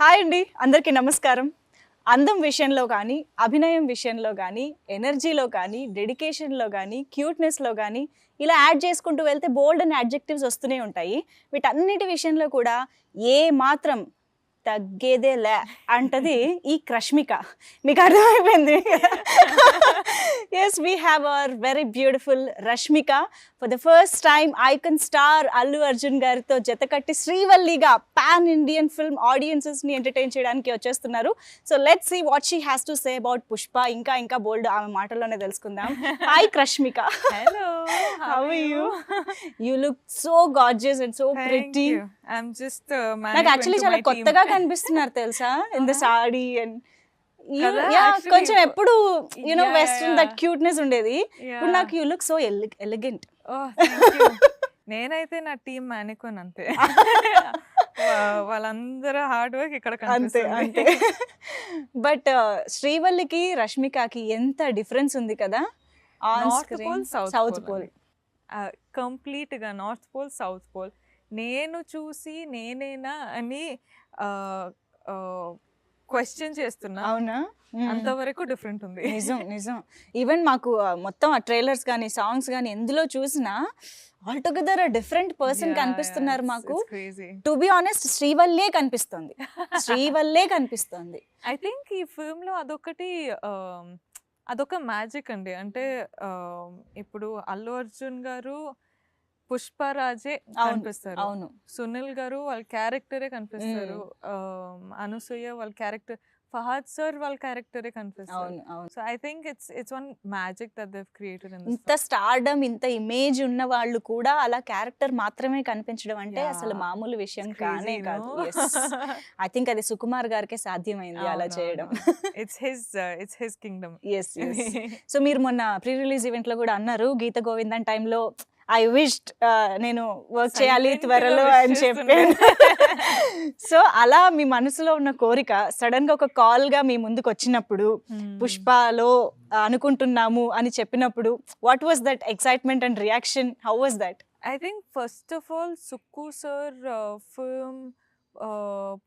Hi అండి, అందరికీ నమస్కారం. అందం విషయంలో కానీ, అభినయం విషయంలో కానీ, ఎనర్జీలో కానీ, డెడికేషన్‌లో కానీ, క్యూట్‌నెస్‌లో కానీ ఇలా యాడ్ చేసుకుంటూ వెళ్తే బోల్డ్ అని అడ్జెక్టివ్స్ వస్తూనే ఉంటాయి. వీటన్నిటి విషయంలో కూడా ఏ మాత్రం తగ్గేదేలే అంటది ఈ క్రష్మిక. మీకు అర్థమైపోయింది. Yes, we have our very beautiful Rashmika. For the first time, icon star Allu Arjun గారితో జతకట్టి శ్రీవల్లిగా పాన్ ఇండియన్ ఫిల్మ్ ఆడియన్సెస్ ని ఎంటర్టైన్ చేయడానికి వచ్చేస్తున్నారు. So let's see what she has to say about Pushpa. ఇంకా బోల్డ్ ఆమె మాటల్లోనే తెలుసుకుందాం. Hi Crushmika. Hello, How are you? You look so gorgeous and so Thank pretty. you. I'm just నాకు యాక్చువల్లీ చాలా కొత్తగా కనిపిస్తున్నారు తెలుసా, ఇన్ ద సాడీ అండ్ కదా, యా actually కొంచెం ఎప్పుడు you know Yeah, western yeah. That cuteness ఉండేది. ఇప్పుడు Yeah. నాకు you look so elegant. Oh, thank you. నేనైతే నా టీం మానికోన్ అంతే. వాళ్ళందరూ హార్డ్ వర్క్ ఇక్కడ అంతే కనిపిస్తుంది. బట్ శ్రీవల్లికి రష్మికకి ఎంత డిఫరెన్స్ ఉంది కదా on north screen. Pole south pole. Complete గా నార్త్ పోల్ సౌత్ పోల్ నేను చూసి నేనేనా అని క్వశ్చన్ చేస్తున్నా. అవునా? అంతవరకు డిఫరెంట్ ఉంది. నిజం ఈవెన్ మాకు మొత్తం ఆ ట్రైలర్స్ కానీ సాంగ్స్ కానీ ఎందులో చూసినా ఆల్ టుగెదర్ డిఫరెంట్ పర్సన్ కనిపిస్తున్నారు మాకు. టు బి ఆనెస్ట్ శ్రీవల్లే కనిపిస్తుంది. ఐ థింక్ ఈ ఫిల్మ్ లో అదొక మ్యాజిక్ అండి. అంటే ఇప్పుడు అల్లు అర్జున్ గారు పుష్పరాజే కనిపిస్తారు, అవును సునీల్ గారు వాళ్ళ క్యారెక్టరే కనిపిస్తారు, అనసూయ వాళ్ళ క్యారెక్టర్, ఫహద్ సార్ వాళ్ళ క్యారెక్టరే కనిపిస్తారు. అవును so I think it's one magic that they created in ఇంత స్టార్డమ్ ఇంత ఇమేజ్ ఉన్న వాళ్ళు కూడా అలా క్యారెక్టర్ మాత్రమే కనిపించడం అంటే Yeah. అసలు మామూలు విషయం It's crazy, కానే కాదు. no? ఐ థింక్ అది సుకుమార్ గారికే సాధ్యమైంది అలా చేయడం. It's his kingdom. Yes so మీరు మొన్న ప్రీ రిలీజ్ ఈవెంట్ లో కూడా అన్నారు, గీత గోవిందన్ టైంలో ఐ విష్డ్ నేను వర్క్ చేయాలి Silent గా త్వరలో wish అని చెప్పాను. సో అలా మీ మనసులో ఉన్న కోరిక సడన్ గా ఒక కాల్ గా మీ ముందుకు వచ్చినప్పుడు పుష్పలో అనుకుంటున్నాము అని చెప్పినప్పుడు what was that excitement and reaction? How was that? I think first of all, Sukku sir film,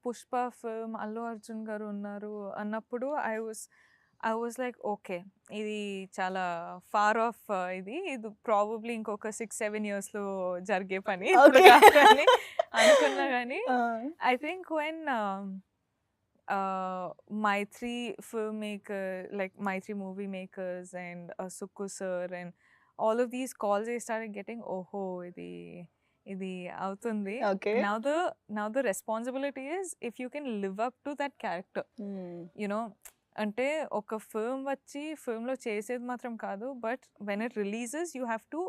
Pushpa film, Allu Arjun గారు ఉన్నారు అన్నప్పుడు I was like, okay, ఇది చాలా ఫార్ ఆఫ్, ఇది ప్రాబబ్లీ ఇంకొక 6-7 years లో జరిగే పని ఇప్పుడు Okay. కాదు అని అనుకున్నా. కానీ I think when Maitri filmmaker, like Maitri movie makers and Sukku sir and all of these calls I started getting, oh ఇది అవుతుంది. Okay. Now the responsibility is if you can live up to that character, you know. అంటే ఒక film వచ్చి ఫిల్మ్లో చేసేది మాత్రం కాదు, but when it releases you have to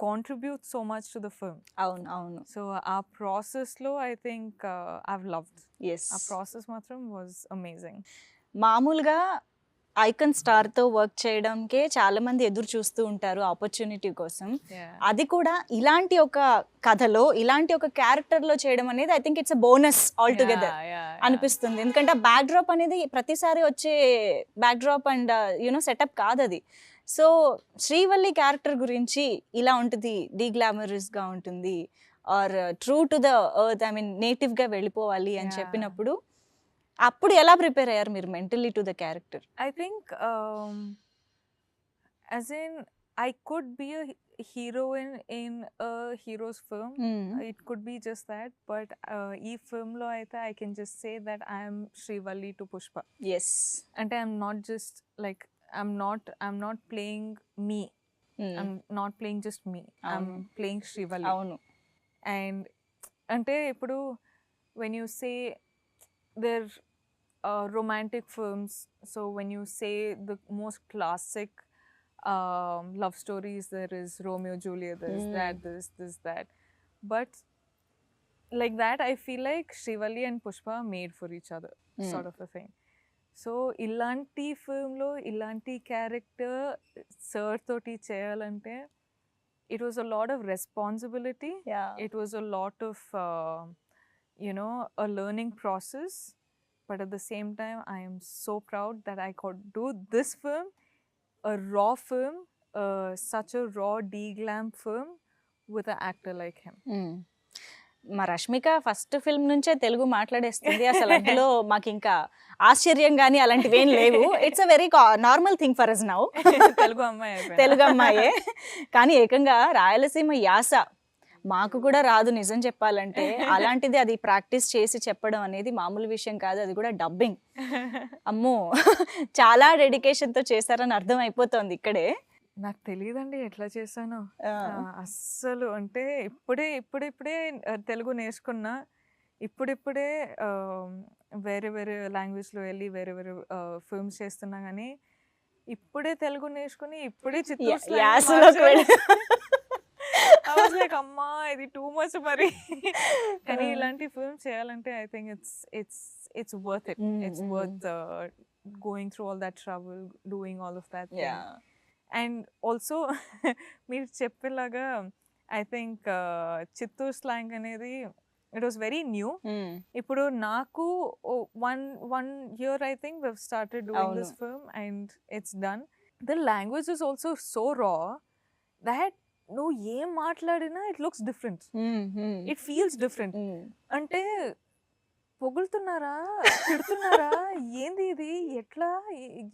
contribute so much to the film. అవును so ఆ ప్రాసెస్లో I think I loved. Yes. ఆ ప్రాసెస్ మాత్రం వాజ్ అమేజింగ్. మామూలుగా ఐకన్ స్టార్ తో వర్క్ చేయడంకే చాలా మంది ఎదురు చూస్తూ ఉంటారు ఆపర్చునిటీ కోసం. అది కూడా ఇలాంటి ఒక కథలో ఇలాంటి ఒక క్యారెక్టర్ లో చేయడం అనేది I think it's a bonus all together అనిపిస్తుంది. ఎందుకంటే ఆ బ్యాక్ డ్రాప్ అనేది ప్రతిసారి వచ్చే back drop and you know setup కాదు అది. సో శ్రీవల్లి క్యారెక్టర్ గురించి ఇలా ఉంటుంది, డీగ్లామరస్ గా ఉంటుంది or true to the earth, I mean native గా వెళ్ళిపోవాలి అని చెప్పినప్పుడు అప్పుడు ఎలా ప్రిపేర్ అయ్యారు మీరు mentally to the character? I think as in I could be a heroine in a hero's film. It could be just that, but ee film lo aithe I can just say that I am Srivalli to Pushpa. Yes. And I'm not just like I'm not playing me. I'm not playing just me. I'm playing Srivalli. అవును. And ante ippudu when you say they're romantic films, so when you say the most classic love stories, there is Romeo Juliet, there is that, but like that I feel like Srivalli and Pushpa are made for each other, sort of a thing. So ilanti film lo ilanti character sir toti cheyalante it was a lot of responsibility. It was a lot of a learning process. But at the same time, I am so proud that I could do this film, a raw film, such a raw D-glam film with an actor like him. మా Rashmika first film నుంచే తెలుగు మాట్లాడేస్తుంది. అసలు అందులో మాకు ఇంకా ఆశ్చర్యం గానీ అలాంటివి ఏం లేవు. It's a very normal thing for us now. Telugu అమ్మాయి అయిపోయినా. తెలుగు అమ్మాయే. కానీ ఏకంగా రాయలసీమ యాస మాకు కూడా రాదు నిజం చెప్పాలంటే. అలాంటిది అది ప్రాక్టీస్ చేసి చెప్పడం అనేది మామూలు విషయం కాదు. అది కూడా డబ్బింగ్. అమ్మో! చాలా డెడికేషన్‌తో చేశారని అర్థం అయిపోతోంది ఇక్కడే. నాకు తెలియదండి ఎట్లా చేశానో. ఆ! అస్సలు అంటే ఇప్పుడిప్పుడే తెలుగు నేర్చుకున్నా. ఇప్పుడిప్పుడే వేరే వేరే లాంగ్వేజ్‌లో వెళ్ళి వేరే వేరే ఫిల్మ్స్ చేస్తున్నా గానీ, ఇప్పుడే తెలుగు నేర్చుకుని ఇప్పుడే చిత్తూరు స్లాంగ్ యాసలోకి వెళ్ళి ఐ వాస్ లైక్ అమ్మా ఇది టూ మచ్ మరి. కానీ ఇలాంటి ఫిల్మ్ చేయాలంటే I think it's worth it. It's worth going through all that trouble, doing all of that thing. And also మీరు చెప్పేలాగా ఐ థింక్ చిత్తూరు స్లాంగ్ అనేది ఇట్ వాస్ వెరీ న్యూ. ఇప్పుడు నాకు one year I think we've started doing this film and it's done. The language is also so raw that నువ్వు ఏం మాట్లాడినా it looks different. It feels different. అంటే పొగులుతున్నారా, తిడుతున్నారా, ఏంది ఇది, ఎట్లా,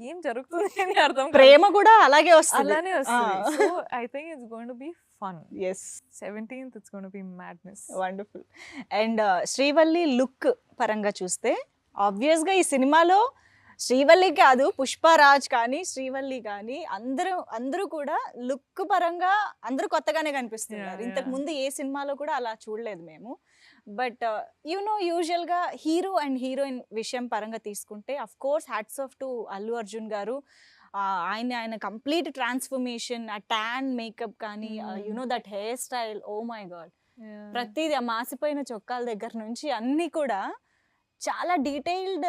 ఏం జరుగుతుంది అని అర్థం కాదు. ప్రేమ కూడా అలాగే వస్తుంది. అలానే వస్తుంది. So I think it's going to be fun. yes 17th it's going to be madness. Wonderful. And Srivalli look పరంగా చూస్తే ఆబ్వియస్ గా ఈ సినిమాలో శ్రీవల్లి కాదు, పుష్పరాజ్ కానీ శ్రీవల్లి కానీ అందరూ కూడా లుక్ పరంగా అందరూ కొత్తగానే కనిపిస్తున్నారు. Yeah, ఇంతకు yeah. ముందు ఏ సినిమాలో కూడా అలా చూడలేదు మేము. బట్ యూజువల్ గా హీరో అండ్ హీరోయిన్ విషయం పరంగా తీసుకుంటే of course hats off to Allu Arjun గారు. ఆయన కంప్లీట్ ట్రాన్స్ఫర్మేషన్, ఆ ట్యాన్ మేకప్ కానీ that hair style, oh my god, ప్రతిదీ ఆ మాసిపోయిన చొక్కాల దగ్గర నుంచి అన్నీ కూడా చాలా డీటెయిల్డ్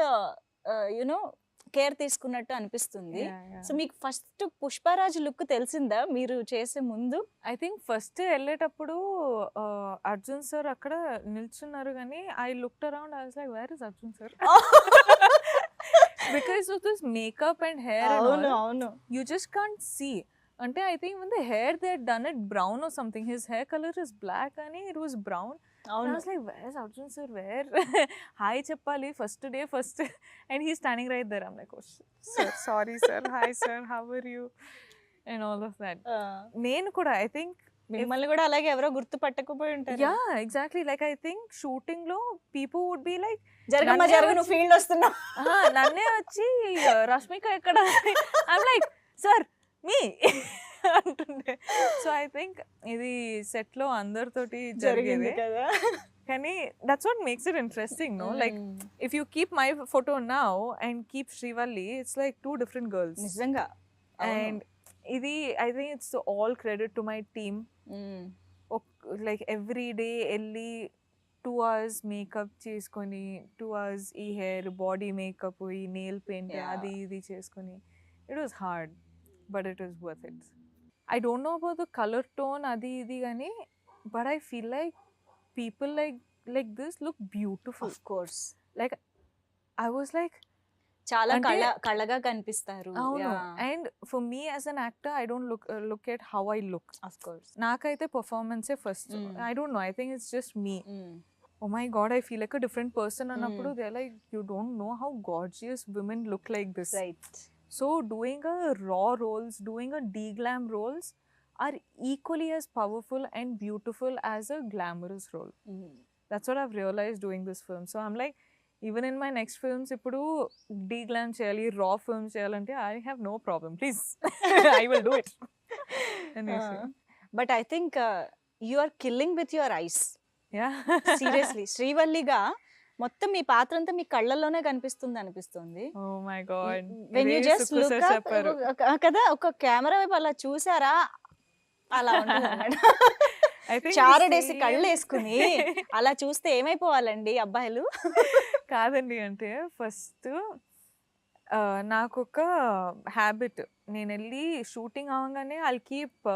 కేర్ తీసుకున్నట్టు అనిపిస్తుంది. సో మీకు ఫస్ట్ పుష్పరాజ్ లుక్ తెలిసిందా మీరు చేసే ముందు? ఐ థింక్ ఫస్ట్ వెళ్ళేటప్పుడు అర్జున్ సార్ అక్కడ నిల్చున్నారు కానీ I looked around, I was like where is Arjun sir, because of this makeup and hair అవును you just can't see. అంటే I think when the hair they had done it brown or something, his hair color is black and it was brown. And I was like, where's Arjun sir, where? Hi cheppali first day first and he's standing right there. I'm like, oh sir, sorry sir, hi sir, how are you, and all of that. నేను కూడా I think మిమ్మల్ని కూడా అలాగే ఎవరో గుర్తు పట్టకపోయి ఉంటారు. yeah exactly, like I think shooting లో people would be like, జరగమ్మ జరగ, నువ్వు ఫీల్డ్ వస్తున్నావు. నన్నే వచ్చి రష్మిక ఎక్కడ, ఐమ్ లైక్ సార్ మీ అంటుండే. సో ఐ థింక్ ఇది సెట్ లో అందరితోటి జరిగేది కదా. కానీ that's what makes it interesting, no? Like if you keep my photo now and keep Srivalli, it's like two different girls నిజంగా. అండ్ ఇది I think it's all credit to my team. Like every day వెళ్ళి 2 hours makeup చేసుకొని 2 hours ఈ hair, body makeup, ఈ nail paint, అది ఇది చేసుకొని, it was hard but it was worth it. I don't know about the colour tone అది ఇది కానీ, but I feel like people like this look beautiful. Of course, like I was like చాలా కళగా కనిపిస్తారు. అవును. And for me as an actor I don't look at how I look. Of course నాకైతే పర్ఫార్మెన్సే first. I don't know, I think it's just me. Oh my god, I feel like a different person annappudu they're like, you don't know how gorgeous women look like this. Right. So doing a raw roles, doing a de-glam roles are equally as powerful and beautiful as a glamorous role. That's what I've realized doing this film. So I'm like, even in my next films ippudu de-glam cheyali, raw films cheyalante I have no problem, please. I will do it. But I think you are killing with your eyes. Yeah. Seriously శ్రీవల్లిగా మొత్తం మీ పాత్ర అంతా మీ కళ్ళల్లోనే అనిపిస్తుంది. Oh my god. When you just look up కదా, ఒక camera వైపు అలా చూసారా, అలా ఉంటుంది. చారడేసి కళ్ళు వేసుకుని అలా చూస్తే ఏమైపోవాలండి అబ్బాయిలు? కాదండి, అంటే ఫస్ట్ నాకు ఒక హ్యాబిట్, నేను వెళ్ళి షూటింగ్ అవ్వగానే I'll keep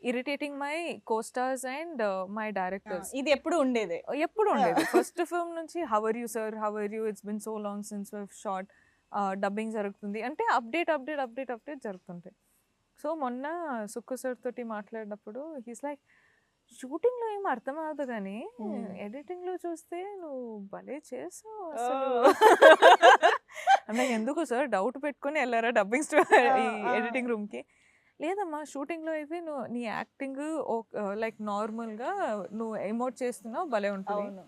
irritating my costars and my directors. ఇది ఎప్పుడు ఉండేది? ఫస్ట్ ఫిల్మ్ నుంచి how are you sir, how are you, it's been so long since we shot, dubbing జరుగుతుంది అంటే అప్డేట్ జరుగుతుంటాయి. సో మొన్న సుక్కు సార్ తోటి మాట్లాడినప్పుడు హీస్ లైక్, షూటింగ్ లో ఏం అర్థం అవ్వదు కానీ ఎడిటింగ్ లో చూస్తే నువ్వు భలే చేసావు అసలు. అంటే ఎందుకు సార్ డౌట్ పెట్టుకుని వెళ్ళారా డబ్బింగ్ ఈ ఎడిటింగ్ రూమ్ కి? లేదమ్మా, షూటింగ్ లో అయితే నువ్వు నీ యాక్టింగ్ లైక్ నార్మల్ గా నువ్వు ఎమోట్ చేస్తున్నావు, భలే ఉంటుంది. అవును.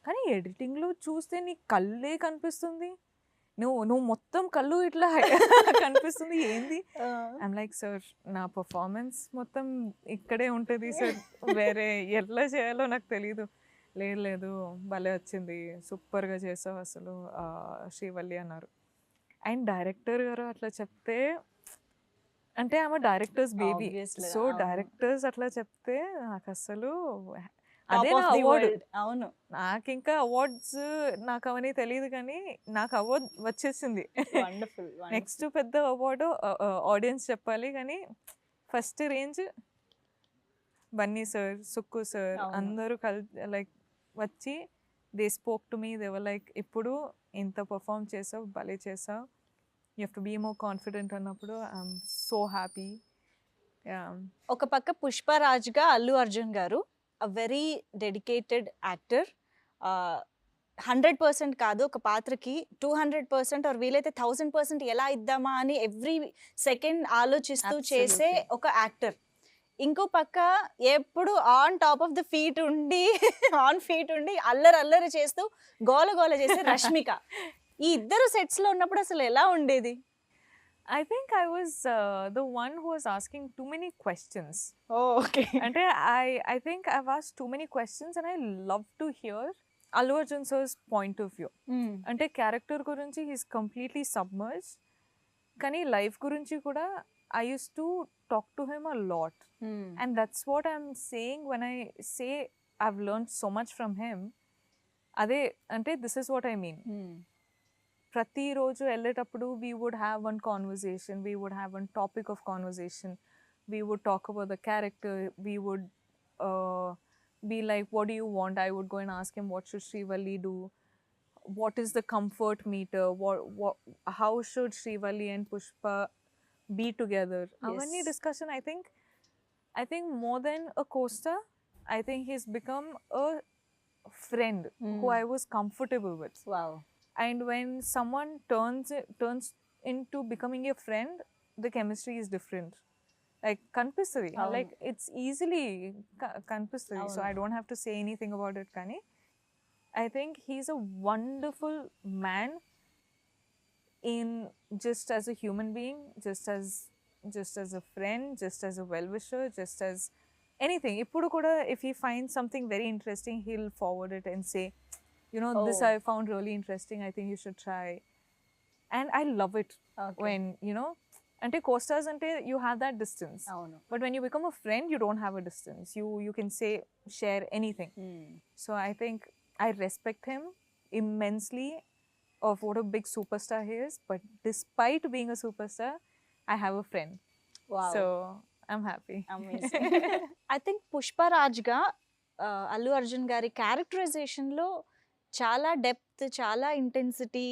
కానీ ఎడిటింగ్ లో చూస్తే నీ కళ్ళే కనిపిస్తుంది, నువ్వు మొత్తం కళ్ళు ఇట్లా కనిపిస్తుంది, ఏంది? ఐమ్ లైక్ సార్ నా పర్ఫార్మెన్స్ మొత్తం ఇక్కడే ఉంటుంది సార్, వేరే ఎట్లా చేయాలో నాకు తెలీదు. లేదు భలే వచ్చింది, సూపర్గా చేసావు అసలు శ్రీవల్లి అన్నారు. అండ్ డైరెక్టర్ గారు అట్లా చెప్తే, అంటే ఆమె డైరెక్టర్స్ బేబీ, Obviously, సో అవును. డైరెక్టర్స్ అట్లా చెప్తే నాకు అసలు Top అదే of నా the అవార్డు. world. అవును. నాకు ఇంకా అవార్డ్స్ నాకు అవన్నీ తెలియదు కానీ నాకు అవార్డ్ వచ్చేసింది. వండర్ఫుల్. నెక్స్ట్ పెద్ద అవార్డు ఆడియన్స్ చెప్పాలి, కానీ first range Bunny sir, Sukku sir అవును. అందరూ లైక్ వచ్చి they spoke to me, they were like ఇప్పుడు ఇంత పర్ఫామ్ చేసావు, భలే చేసావు, you have to be more confident అన్నప్పుడు ఐఎమ్ సో హ్యాపీ. ఒక పక్క పుష్పరాజ్గా అల్లు అర్జున్ గారు అ వెరీ డెడికేటెడ్ యాక్టర్. 100% కాదు, ఒక పాత్రకి 200% ఆర్ వీలైతే 1000% ఎలా ఇద్దామా అని ఎవ్రీ సెకండ్ ఆలోచిస్తూ చేసే Absolutely. ఒక యాక్టర్. ఇంకో పక్క ఎప్పుడు on top of the feet ఉండి అల్లరి చేస్తూ గోల చేసే రష్మిక. ఈ ఇద్దరు సెట్స్ లో ఉన్నప్పుడు అసలు ఎలా ఉండేది? I think I was the one who was asking too many questions. Okay. అంటే I think I've asked too many questions and I love to hear Allu Arjun sir's point of view. అంటే character గురించి he's completely submerged, కానీ life గురించి కూడా I used to talk to him a lot. And that's what I'm saying when I say I've learned so much from him. అదే అంటే this is what I mean. ప్రతిరోజు వెళ్ళేటప్పుడు we would have one conversation, we would have one topic of conversation, we would talk about the character, we would be like, what do you want? I would go and ask him, what should Srivalli do? What is the comfort meter? How should Srivalli and Pushpa be together? Avani discussion, I think more than a co-star, I think he's become a friend who I was comfortable with. Wow. And when someone turns into becoming a friend, the chemistry is different. Like kanpistadi, Avunu. like it's easily kanpistadi. So Avunu. I don't have to say anything about it, kani I think he's a wonderful man in just as a human being, just as a friend, just as a well-wisher, just as anything. Ippudu kuda if he finds something very interesting, he'll forward it and say, you know, this Oh. I found really interesting, I think you should try. And I love it when, you know, ante co-stars ante you have that distance. అవును. But when you become a friend, you don't have a distance. You can say, share anything. So I think I respect him immensely of what a big superstar he is. But despite being a superstar, I have a friend. Wow. So I'm happy. Amazing. I think పుష్పరాజ్గా అల్లు అర్జున్ గారి క్యారెక్టరైజేషన్లో చాలా depth, చాలా intensity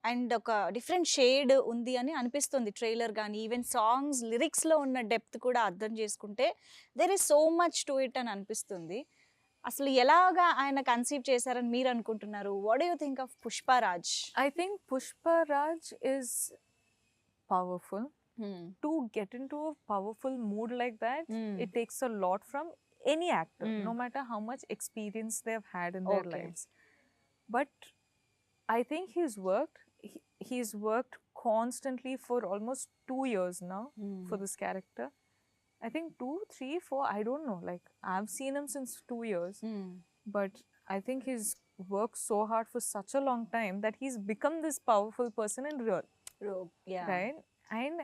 and ఒక different shade ఉంది అని అనిపిస్తుంది. Trailer కానీ ఈవెన్ సాంగ్స్ లిరిక్స్లో ఉన్న డెప్త్ కూడా అర్థం చేసుకుంటే there is so much to it అని అనిపిస్తుంది. అసలు ఎలాగా ఆయన కన్సీవ్ చేశారని మీరు అనుకుంటున్నారు? What do you think of Pushparaj? I think Pushpa Raj is powerful. To get into a powerful mood like that, it takes a lot from any actor, no matter how much experience they've had in their Okay. lives. But I think he's worked constantly for almost 2 years now for this character. I think 2, 3, 4, I don't know. Like I've seen him since 2 years, but I think he's worked so hard for such a long time that he's become this powerful person in real, right? And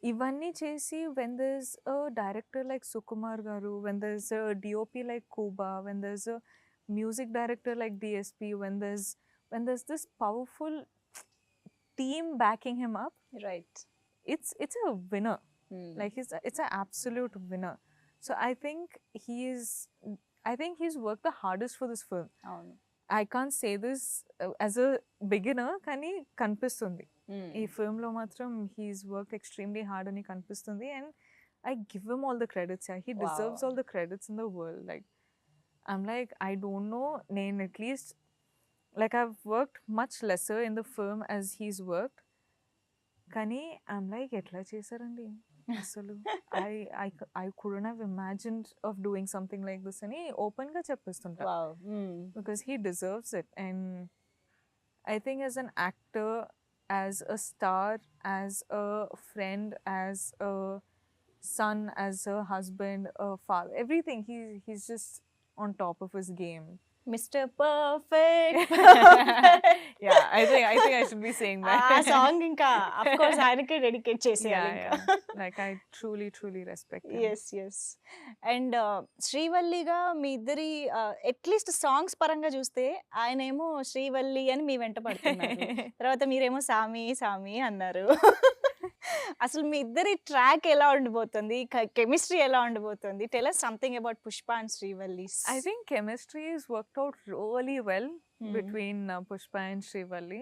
ఇవన్నీ చేసి when there's a director like Sukumar Garu, when there's a DOP like Kuba, when there's a music director like DSP, when there's this powerful team backing him up, right. it's a winner. Like it's an absolute winner. So I think he's worked the hardest for this film. అవును. I can't say this as a beginner, కానీ కనిపిస్తుంది ఈ ఫిల్మ్లో మాత్రం he's work extremely hard అని కనిపిస్తుంది. And I give him all the credits. Yeah, he deserves Wow. all the credits in the world. Like, I'm like, I don't know, Nain, at least, like, I've worked much lesser in the film as he's worked. Kani, I'm like, etla chesarandi? Asalu, I couldn't have imagined of doing something like this. Ani open ga cheppestunta. Wow. Because he deserves it. And I think as an actor, as a star, as a friend, as a son, as a husband, a father, everything, he's just on top of his game. Mr. Perfect. Yeah, I think I should be saying that. ఆ song ఇంకా of course ఆయనకే dedicate చేసేయాలి Yeah, ఇంకా. yeah. Like, I truly respect him. Yes and శ్రీవల్లిగా మీ ఇద్దరి at least songs పరంగా చూస్తే ఆయనేమో శ్రీవల్లి అని మీ వెంట పడుతున్నారు, తర్వాత మీరేమో సామి సామి అన్నారు. అసలు మీ ఇద్దరి ట్రాక్ ఎలా ఉండబోతుంది, కెమిస్ట్రీ ఎలా ఉండబోతుంది? Tell us something about Pushpa and Srivalli. I think chemistry is worked out really well between Pushpa and Srivalli.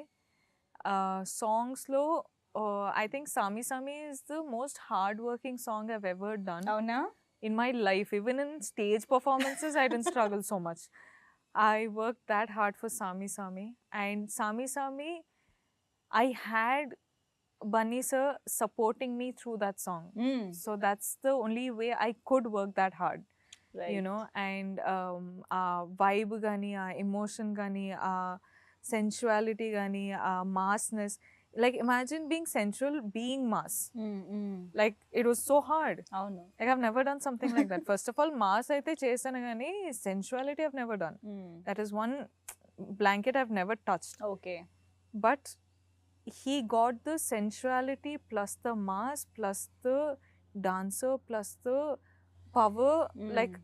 Songs lo, I think Sami Sami is the most hard-working song I've ever done అవునా? in my life. Even in stage performances, I didn't struggle so much. I worked that hard for Sami Sami. And Sami Sami, I had Bunny sir supporting me through that song. So that's the only way I could work that hard. You know, and vibe gani, emotion gani, sensuality gani, massness. Like, imagine being sensual, being mass. Like, it was so hard. అవును. Like, I've never done something like that. First of all, mass aithe chesanu gani, sensuality I've never done. That is one blanket I've never touched. Okay. But he got the sensuality plus the mass plus the dancer plus the power. Like,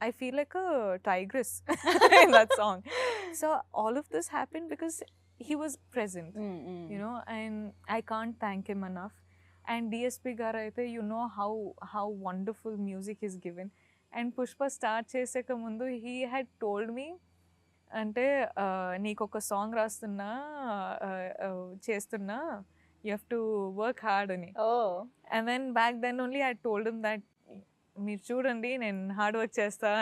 I feel like a tigress in that song. So all of this happened because he was present, you know, and I can't thank him enough. And DSP garu aithe, you know how wonderful music he's given. And Pushpa start cheseka mundu, he had told me, అంటే నీకు ఒక song రాస్తున్నా చేస్తున్నా, you have to work hard అని. And then back then only I told him that మీరు చూడండి నేను hard work చేస్తా.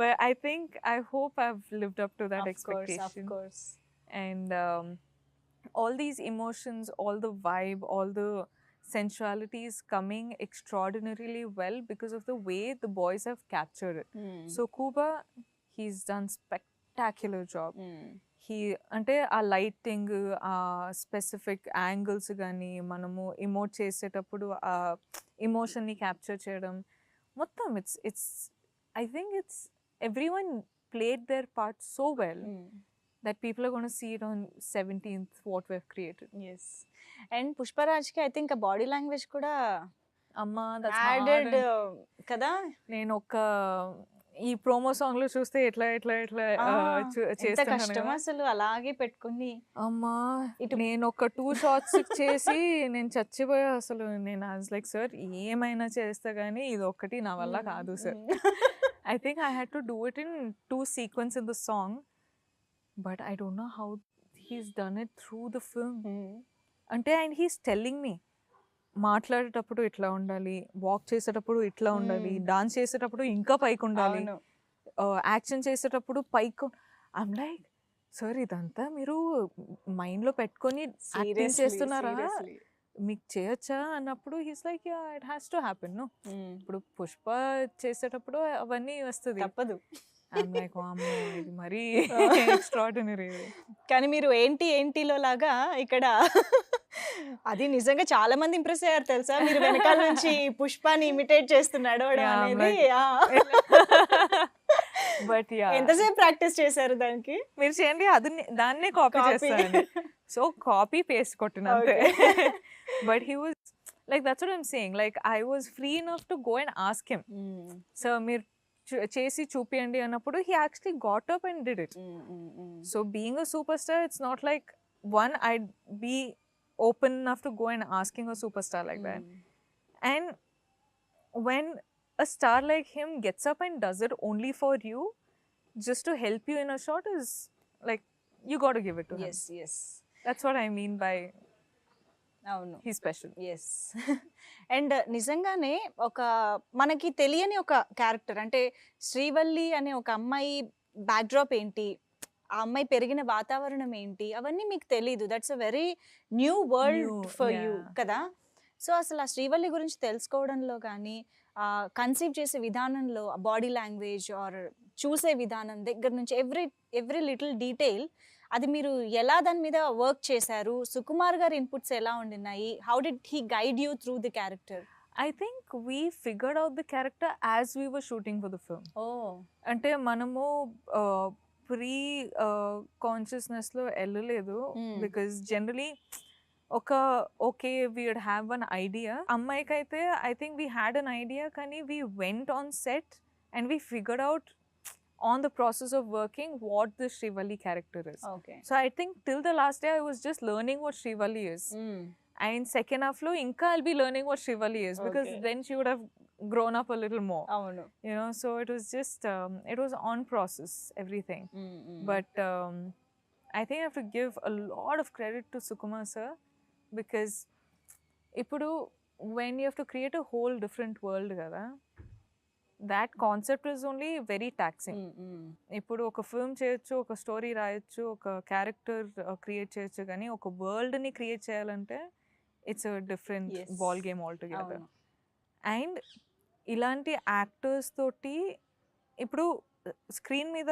But I think I hope I have lived up to that expectation. And all these emotions, all the vibe, all the sensuality is coming extraordinarily well because of the way the boys have captured it. So Kuba, he's done spectacular job. He అంటే ఆ lighting, ఆ specific angles కానీ మనము emote చేసేటప్పుడు ఆ ఎమోషన్ని capture చేయడం మొత్తం, it's I think it's everyone played their part so well that people are going to see it on 17th what we've created. Yes. And పుష్పరాజ్కి ఐ థింక్ బాడీ లాంగ్వేజ్ కూడా అమ్మా added కదా. నేను ఒక ఈ ప్రోమో సాంగ్ లో చూస్తే ఎట్లా ఎంత కష్టం అసలు అలాగే పెట్టుకుని. అమ్మా నేను ఒక 2 షాట్స్ చేసి నేను చచ్చిపోయా అసలు. నేను లైక్ సార్ ఏమైనా చేస్తా కానీ ఇది ఒక్కటి నా వల్ల కాదు sir. I think I had to do it in 2 sequence in the song. But I don't know how he's done it through the film. అంటే and he's telling me, మాట్లాడేటప్పుడు ఇట్లా ఉండాలి, వాక్ చేసేటప్పుడు ఇట్లా ఉండాలి, డాన్స్ చేసేటప్పుడు ఇంకా పైకి ఉండాలి, యాక్షన్ చేసేటప్పుడు పైకి. ఐమ్ లైక్ సార్ ఇదంతా మీరు మైండ్లో పెట్టుకొని యాక్టింగ్ చేస్తున్నారా, మీకు చేయొచ్చా అన్నప్పుడు he's like yeah it has to happen. ఇప్పుడు పుష్ప చేసేటప్పుడు అవన్నీ వస్తుంది, తప్పదు. I'm like, అమ్మో ఇది మరీ ఎక్స్ట్రాడినరీ. కానీ మీరు ఏంటిలో లాగా ఇక్కడ అది నిజంగా చాలా మంది ఇంప్రెస్ అయ్యారు తెలుసా, మీరు వెనకాల నుంచి పుష్పాని ఇమిటేట్ చేస్తున్నాడు అనేది. బట్ యా ఎంతసేపు ప్రాక్టీస్ చేశారు దానికి? మీరు చేయండి, అది దాన్నే కాపీ చేస్తాను. సో కాపీ పేస్ట్ కొట్టిన అంతే. But he was like, that's what I'm saying, like I was free enough to go and ask him, so మీరు చేసి చూపియండి అన్నప్పుడు he actually got up and did it. So being a superstar, it's not like one I'd be open enough to go and asking a superstar like that. And when a star like him gets up and does it only for you, just to help you in a shot, is like, you got to give it to him. Yes. That's what I mean by అవును. He special. Yes. And నిజంగానే ఒక మనకి తెలియని ఒక character అంటే శ్రీవల్లి అనే ఒక అమ్మాయి బ్యాక్‌డ్రాప్ ఏంటి? ఆ అమ్మాయి పెరిగిన వాతావరణం ఏంటి? అవన్నీ మీకు తెలీదు. That's a very new world New, for you yeah. కదా! సో, అసలు ఆ శ్రీవల్లి గురించి తెలుసుకోవడంలో గానీ, కన్సీవ్ చేసే విధానంలో బాడీ లాంగ్వేజ్ ఆర్ చూసే విధానం దగ్గర నుంచి ఎవ్రీ లిటిల్ డీటెయిల్ అది మీరు ఎలా దాని మీద వర్క్ చేశారు? సుకుమార్ గారి ఇన్‌పుట్స్ ఎలా ఉండినాయి? How did he guide you through the character? I think we figured out the character as we were shooting for the film. Oh! అంటే మనము ప్రీ కాన్షియస్నెస్లో వెళ్ళలేదు. Because generally okay we would have one idea. అమ్మాయికైతే I think we had an idea, కానీ we went on set and we figured out on the process of working what the Srivalli character is. Okay. So I think till the last day I was just learning what Srivalli is. And second half lo inka I'll be learning what Shrivalli is, because Okay. then she would have grown up a little more, అవును. you know. So it was just it was on process, everything. But I think I have to give a lot of credit to Sukumar sir, because ipudu when you have to create a whole different world kada, that concept is only very taxing. ఇప్పుడు ఒక film చేయొచ్చు, ఒక story రాయొచ్చు, ఒక character create చేయొచ్చు, కానీ ఒక వరల్డ్ని create చేయాలంటే it's a different Yes. Ball game all together. అవును. అండ్ ఇలాంటి యాక్టర్స్ తోటి ఇప్పుడు స్క్రీన్ మీద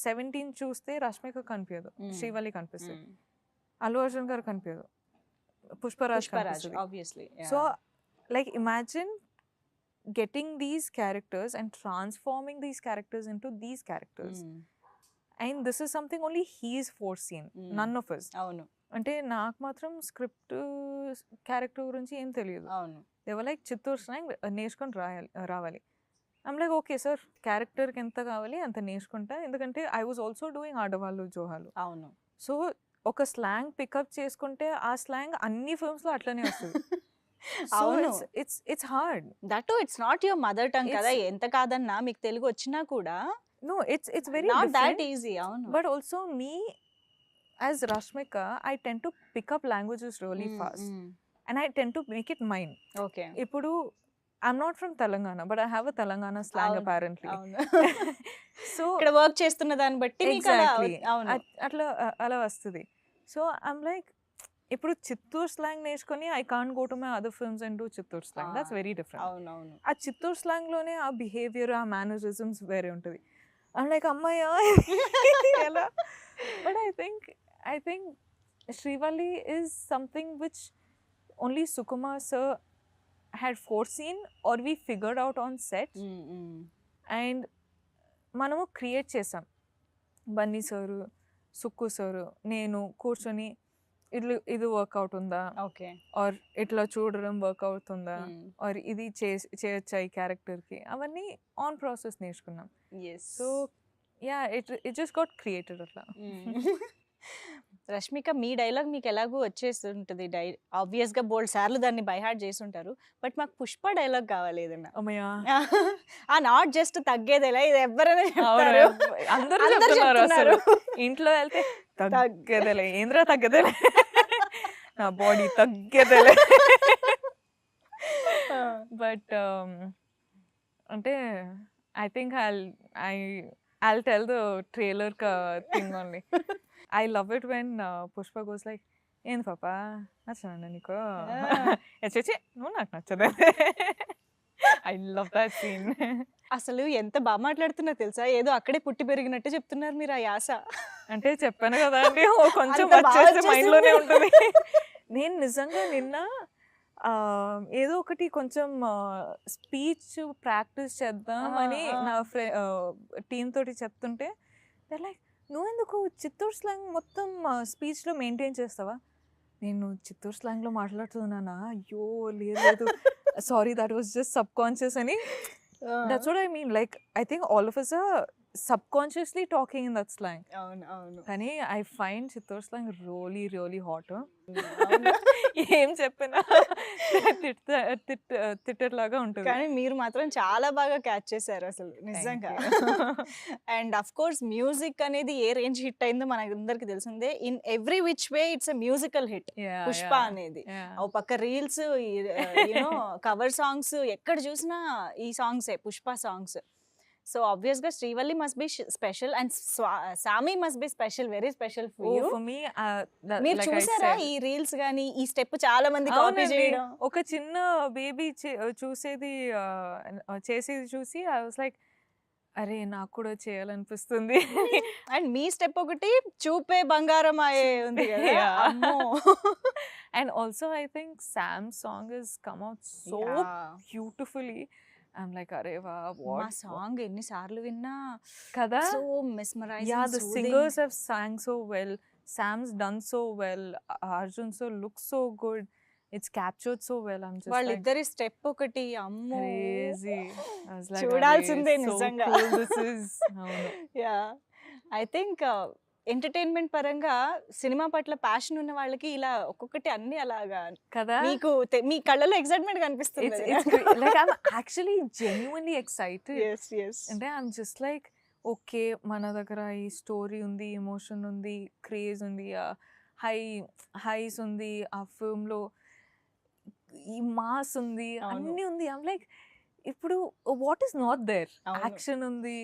17 చూస్తే రష్మిక కనిపించదు, శ్రీవల్లి కనిపిస్తుంది, అల్లు అర్జున్ గారు కనిపించదు, పుష్పరాజ్ పుష్పరాజ్ కనిపిస్తుంది. Obviously. So like imagine getting these characters and transforming these characters into these characters. And this is something only he's foreseen, none of us. అవును. అంటే నాకు మాత్రం స్క్రిప్ట్ క్యారెక్టర్ గురించి ఏం తెలియదు. అవును. దేవర్ లైక్ చిత్తూరు స్లాంగ్ నేర్చుకొని రావాలి. ఐమ్ లైక్ ఓకే సార్, క్యారెక్టర్కి ఎంత కావాలి అంత నేర్చుకుంటా, ఎందుకంటే ఐ వాజ్ ఆల్సో డూయింగ్ ఆడవాళ్ళు జోహాలు. అవును. సో ఒక స్లాంగ్ పికప్ చేసుకుంటే ఆ స్లాంగ్ అన్ని ఫిల్మ్స్లో అట్లనే వస్తుంది. సో అవును. It's hard. That it's not your mother tongue కదా, It's- ఎంత కాదన్నా మీకు తెలుగు వచ్చినా కూడా No, it's very not different. That easy. అవును. But also me, as Rashmika, I tend to pick up languages really fast. And I tend to make it mine. Okay. Ippudu, I'm not from Telangana, but I have a Telangana slang Avunu, apparently. అవును. So ఇక్కడ work చేస్తున్న దాన్ని బట్టి మీకు అలా exactly. అవును. అలా వస్తుంది. So I'm like, ఇప్పుడు చిత్తూరు స్లాంగ్ నేర్చుకొని I can't go to my other films and do Chittoor slang. That's very different. అవును. అవును. ఆ చిత్తూరు స్లాంగ్లోనే ఆ బిహేవియర్, ఆ మేనరిజమ్స్ వేరే ఉంటుంది. I'm like, అమ్మాయ్యా ఎలా? But I think Shrivalli is something which only Sukumar sir had foreseen or we figured out on set. And మనము create చేసాం. బన్నీ సారు, సుక్కు సారు, నేను కూర్చొని ఇది వర్కౌట్ ఉందా, ఓకే. ఆర్ ఇట్లా చూడడం వర్కౌట్ ఉందా, ఆర్ ఇది చేయొచ్చా ఈ క్యారెక్టర్కి, అవన్నీ ఆన్ ప్రాసెస్ నేర్చుకున్నాం. Yes. So ya it just got created అట్లా. రష్మిక, మీ డైలాగ్ మీకు ఎలాగో వచ్చేసి ఉంటుంది, ఆబ్వియస్ గా బోల్డ్ సార్లు దాన్ని బై హార్ట్ చేసి ఉంటారు. బట్ మాకు పుష్ప డైలాగ్ కావాలి ఏదన్నా. అమ్మయ్యా, నాట్ జస్ట్ తగ్గేదేలా, ఇది ఎవరైనా అవును, చెప్తారు. అందరూ అందరూ చెప్తున్నారు అసలు. చెప్తున్నారు. ఇంట్లో వెళ్తే తగ్గేదేలే, ఏంద్రా తగ్గదేలే, నా బాడీ తగ్గేదేలే. బట్ అంటే I think I'll tell the trailer thing only. I love it when Pushpa goes like, "ಏನು ಪಾಪ నచ్చనా నీకు?" చచ్చి నువ్వు నాకు నచ్చదే. I love that scene. అసలు ఎంత బాగా మాట్లాడుతున్నా తెలుసా, ఏదో అక్కడే పుట్టి పెరిగినట్టు చెప్తున్నారు మీరు ఆ యాస. అంటే చెప్పాను కదా అండి, కొంచెం అంత బాగా వచ్చేసి మైండ్లోనే వచ్చేసింది. ఉంటుంది. నేను నిజంగా నిన్న ఏదో ఒకటి కొంచెం స్పీచ్ ప్రాక్టీస్ చేద్దామని నా టీమ్ తోటి చెప్తుంటే లైక్, నువ్వెందుకు చిత్తూరు స్లాంగ్ మొత్తం స్పీచ్లో మెయింటైన్ చేస్తావా? నేను చిత్తూరు స్లాంగ్లో మాట్లాడుతున్నానా? అయ్యో లేదు, sorry, that was just subconscious అని. That's what I mean. Like I think all of us are subconsciously talking in that slang. అవును. అవును. కానీ I find Chittoor slang really really hot. ఏం చెప్పినా తిట్టట్లాగా ఉంటుంది. కానీ మీరు మాత్రం చాలా బాగా క్యాచ్ చేశారు అసలు నిజంగా. అండ్ అఫ్ కోర్స్ మ్యూజిక్ అనేది ఏ రేంజ్ హిట్ అయిందో మనందరికి తెలిసిందే. In every which way it's a musical hit Yeah, Pushpa yeah, అనేది. yeah. ఓ పక్క రీల్స్, యూనో కవర్ సాంగ్స్, ఎక్కడ చూసినా ఈ సాంగ్సే పుష్ప సాంగ్స్. సో ఆబ్వియస్గా Srivalli must be special and Saami must be special, very special for Oh, you. for me, మీరు like I చూసారా said, ఈ రీల్స్ గానీ ఈ స్టెప్ చాలా మంది కాపీ అవునండి. చేయడం? ఒక చిన్న బేబీ చూసేది చేసేది చూసి ఐ వాస్ లైక్, అరే నాకు కూడా చేయాలనిపిస్తుంది. అండ్ మీ స్టెప్ ఒకటి చూపే బంగారం అయ్యే ఉంది కదా. Yeah. అమ్మో. And also I think Sam's song has come out so Yeah. beautifully. I'm like, అరే వా, మా what సాంగ్ ఎన్నిసార్లు విన్నా కదా. So Yeah, mesmerising, the singers have sang so well. Sam's done so well. Arjun so looks so good. It's captured so well. I'm just like వాళ్ళిద్దరి step ఒకటి అమ్మో crazy. I was like, చూడాల్సిందే "Arey, so నిజంగా." cool this is. అవును. Yeah, I think entertainment పరంగా cinema పట్ల passion ఉన్న వాళ్ళకి ఇలా ఒక్కొక్కటి అన్ని అలాగా కదా. మీకు మీ కళ్ళలో ఎక్సైట్మెంట్ కనిపిస్తుంది. It's like I'm actually genuinely excited. yes yes అంటే ఐఎమ్ జస్ట్ లైక్, ఓకే మన దగ్గర ఈ స్టోరీ ఉంది, ఎమోషన్ ఉంది, క్రేజ్ ఉంది, హైస్ ఉంది, ఆ ఫిల్మ్లో ఈ మాస్ ఉంది, అవును. అన్నీ ఉంది. ఐమ్ లైక్, ఇప్పుడు వాట్ ఈస్ నాట్ దేర్? అవును. యాక్షన్ ఉంది.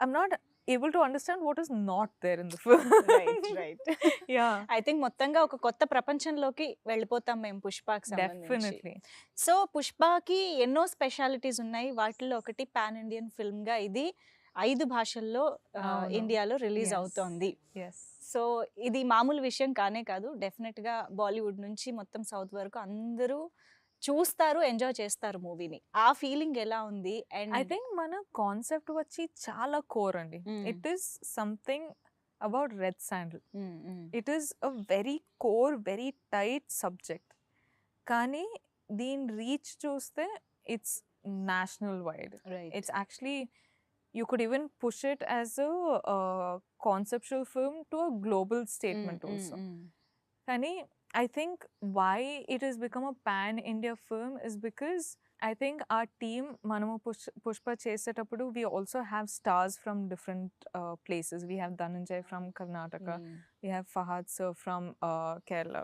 I'm not able to understand what is not there in the film. Right right ya, I think మొత్తంగా ఒక కొత్త ప్రపంచంలోకి వెళ్ళిపోతాం మేము పుష్పకి సంబంధించి. డెఫినెట్లీ. సో పుష్పకి ఎన్నో స్పెషాలిటీస్ ఉన్నాయి. వాటిల్లో ఒకటి పాన్ ఇండియన్ ఫిల్మ్ గా ఇది 5 భాషల్లో అవును. ఇండియాలో రిలీజ్ Yes. అవుతోంది. ఎస్. సో ఇది మామూలు విషయం కానే కాదు. డెఫినెట్ గా బాలీవుడ్ నుంచి మొత్తం సౌత్ వరకు అందరూ చూస్తారు, ఎంజాయ్ చేస్తారు మూవీని. ఆ ఫీలింగ్ ఎలా ఉంది? అండ్ ఐ థింక్ మన కాన్సెప్ట్ వచ్చి చాలా కోర్ అండి. It is something about red sandal. It is a very core, very tight subject. కానీ దీని రీచ్ చూస్తే it's national wide. It's actually, you could even push it as a conceptual film to a global statement also. Kani, I think why it has become a pan-India film is because I think our team, Manamu Pushpa chesetappudu, we also have stars from different places. We have Dhananjay from Karnataka. We have Fahad sir from Kerala.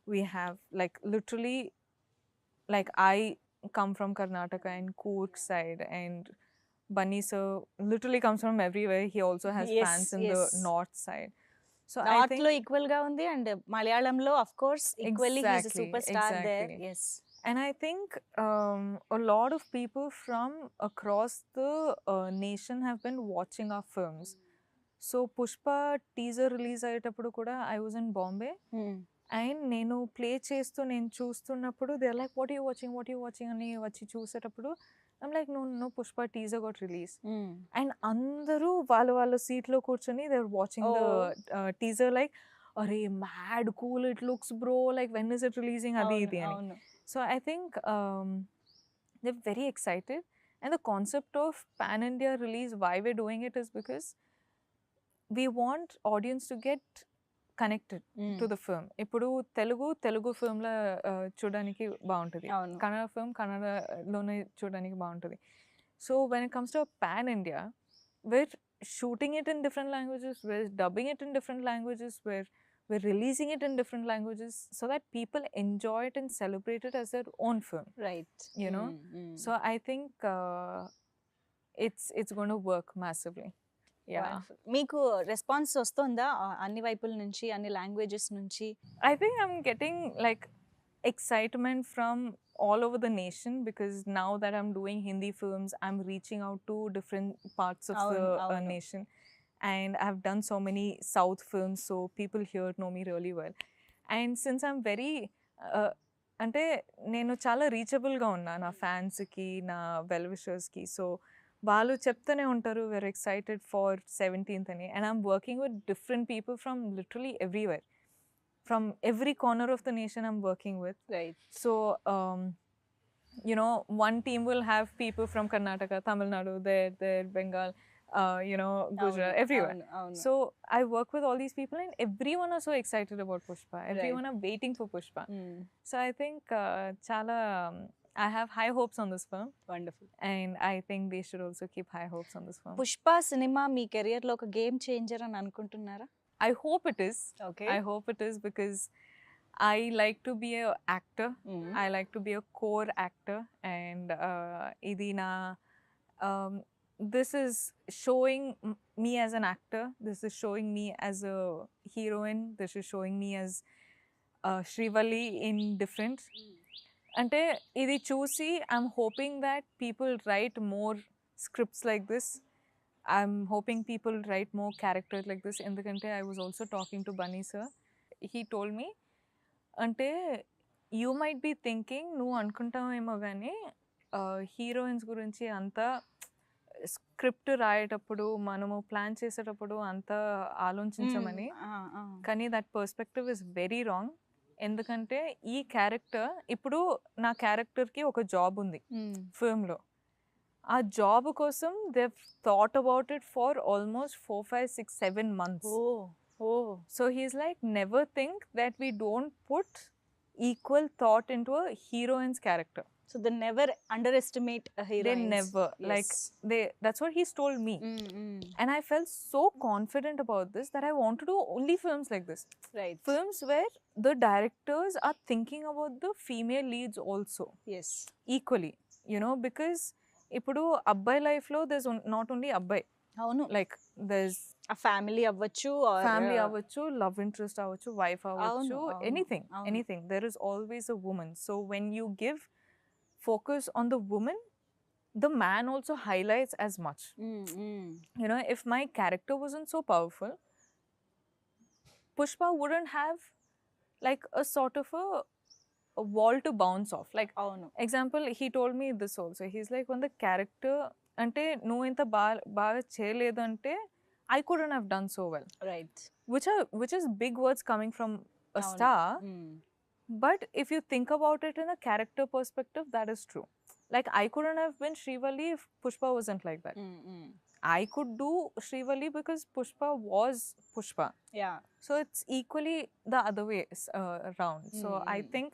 We have like literally, like I come from Karnataka and Coorg side, and Bunny sir literally comes from everywhere. He also has Yes, fans in yes. the north side. So I north think, లో equal గా ఉంది and మలయాళంలో of course equally he is Exactly, super star there. exactly. yes and I think a lot of people from across the nation have been watching our films. So Pushpa teaser release అయ్యేటప్పుడు కూడా I was in Bombay, and నేను play చేస్తూ నేను చూస్తున్నప్పుడు they are like, what you watching అని వచ్చి చూసేటప్పుడు I'm like, no Pushpa teaser got release. And అందరూ వాళ్ళ సీట్లో కూర్చొని they are watching the teaser like, అరే mad cool it looks bro, like when is it releasing, అది ఇది అని. అవును. So I think they're very excited, and the concept of pan India release, why we're doing it is because we want audience to get connected to the film. ఇప్పుడు తెలుగు ఫిల్మ్లో చూడడానికి బాగుంటుంది, అవును. Kannada film కన్నడలోనే చూడడానికి బాగుంటుంది. So when it comes to pan India, we're shooting it in different languages, we're dubbing it in different languages, we're releasing it in different languages so that people enjoy it and celebrate it as their own film, right. you know. So I think it's going to work massively. Yeah, మీకు response వస్తుందా అన్ని వైపుల నుంచి, అన్ని languages నుంచి? I think I'm getting like excitement from all over the nation, because now that I'm doing Hindi films, I'm reaching out to different parts of the అవును. nation, and I've done so many South films, so people here know me really well. And since I'm very అంటే నేను చాలా రీచబుల్గా ఉన్నా నా ఫ్యాన్స్కి, నా well విషర్స్కి. So వాళ్ళు చెప్తూనే ఉంటారు, we're excited for 17th అని, and I'm working with different people from literally everywhere, from every corner of the nation I'm working with. Right. So you know, one team will have people from Karnataka, Tamil Nadu, there Bengal, Gujarat, everywhere. అవును. So I work with all these people, and everyone are so excited about Pushpa. Everyone are waiting for Pushpa. So I think chala I have high hopes on this film, wonderful. and I think they should also keep high hopes on this film. Pushpa cinema me career లో ఒక game changer అని అనుకుంటున్నారా? I hope it is. Okay. I hope it is, because I like to be a actor. I like to be a core actor, and idi na this is showing me as an actor. This is showing me as a heroine. This is showing me as Srivalli in different. Ante idi చూసి I'm hoping that people write more scripts like this. I'm hoping people write more characters like this. Endukante I was also talking to Bunny sir. He told me, ante you might be thinking నువ్వు అనుకుంటావేమో కానీ heroines గురించి అంతా script రాయేటప్పుడు మనము plan చేసేటప్పుడు అంత ఆలోచించమని, కానీ that perspective is very wrong. ఎందుకంటే ఈ క్యారెక్టర్, ఇప్పుడు నా క్యారెక్టర్కి ఒక జాబ్ ఉంది ఫిల్మ్లో. ఆ జాబ్ కోసం they thought about it for almost 4, 5, 6, 7 months. So he's like, never think that we don't put equal thought into a heroine's character. So they never underestimate a heroine. They never. Yes. Like that's what he's told me. And I felt so confident about this that I want to do only films like this. Right. Films where the directors are thinking about the female leads also. Yes. Equally. Because ఇప్పుడు అబ్బాయి life లో there's not only అబ్బాయి. అవును. Like there's a family అవ్వచ్చు, family అవ్వచ్చు, love interest అవ్వచ్చు, wife అవ్వచ్చు, anything. There is always a woman. So when you give focus on the woman, the man also highlights as much. If my character wasn't so powerful, Pushpa wouldn't have like a sort of a wall to bounce off. Like example, he told me this also. He's like, when the character ante no inta baga cheyaledu ante I couldn't have done so well. Right. Which is big words coming from a star. But if you think about it in a character perspective, that is true. Like I couldn't have been Srivalli if Pushpa wasn't like that. I could do Srivalli because Pushpa was Pushpa. Yeah. So it's equally the other way around. So I think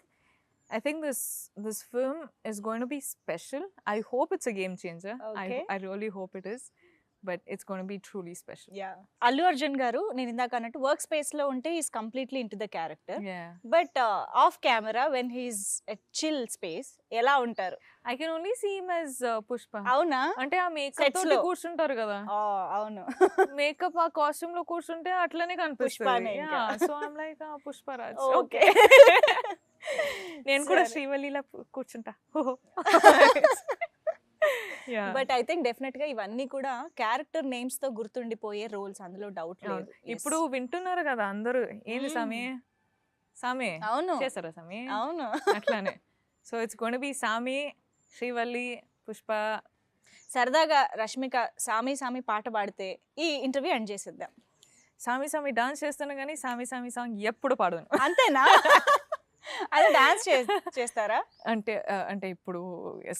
this film is going to be special. I hope it's a game changer. Okay. I really hope it is. But it's going to be truly special. Yeah. Allu Arjun garu, నేను ఇందాక అన్నట్టు work space లో ఉంటే is completely into the character. But of camera when he's at chill space ఎలా ఉంటారు? I can only see him as Pushpa. అవునా? అంటే ఆ మేకప్ తోటి కూర్చుంటారు కదా. అవును. మేకప్ ఆ కాస్ట్యూమ్ లో కూర్చుంటే అట్లనే కనిపిస్తుంది. So I am like Pushparaj. Okay. నేను కూడా శ్రీవల్లిలా కూర్చుంటా. బట్ ఐ థింక్ డెఫినెట్ గా ఇవన్నీ కూడా క్యారెక్టర్ నేమ్స్ తో గుర్తుండిపోయే రోల్స్, అందులో డౌట్ లేదు. ఇప్పుడు వింటున్నారు కదా అందరూ, ఏంది సామి అవును చేస్తారా సామి? అవును, అట్లానే. So it's going to be సామి, శ్రీవల్లి, పుష్ప. సరదాగా రష్మిక సామి సామి పాట పాడితే ఈ ఇంటర్వ్యూ ఎండ్ చేసేద్దాం. సామి సామి డాన్స్ చేస్తాను కానీ సామి సామి సాంగ్ ఎప్పుడు పాడను. అంతేనా? అది డాన్స్ చేస్తారా? అంటే ఇప్పుడు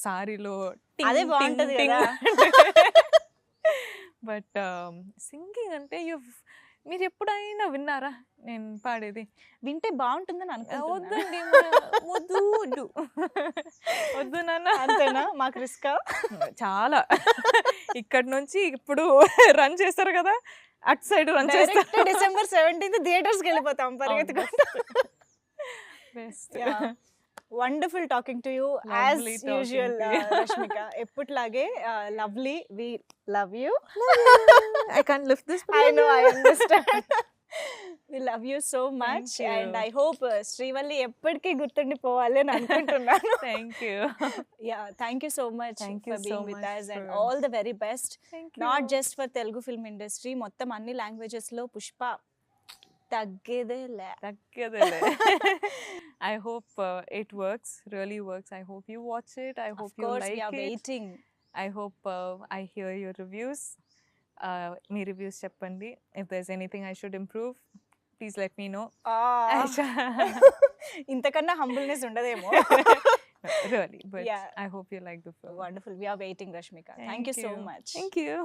సారీలో అదే బాగుంటది కదా. బట్ సింగింగ్ అంటే మీరు ఎప్పుడైనా విన్నారా నేను పాడేది? వింటే బాగుంటుందని అనుకుంటున్నా. వద్దు వద్దు నాన్న. అంతేనా? మాకు రిస్క్ చాలా. ఇక్కడ నుంచి ఇప్పుడు రన్ చేస్తారు కదా, అటు సైడ్ రన్ చేస్తారు. December 17th థియేటర్స్ కి వెళ్ళిపోతాం పరిగెత్తుకుంటూ. Wonderful talking to you as usual, Rashmika. ఎప్పటిలాగే lovely. We love you. I can't lift this. I know, I understand. We love you so much. And I hope Srivalli ఎప్పటికీ గుర్తుండిపోవాలి అని అనుకుంటున్నాను. Thank you. Yeah, thank you so much for being with us and all the very best. Thank you. Not just for Telugu film industry, మొత్తం అన్ని languages లో పుష్ప తగ్గేదేలే. I hope it works, really works. I hope you watch it. I hope you like it. We are waiting. I hope I hear your reviews. Me reviews cheppandi. If there's anything I should improve, please let me know. ఇంతకన్నా humbleness ఉండదేమో. Really, but I hope you like the film. Wonderful. We are waiting, Rashmika. Thank you so much. Thank you.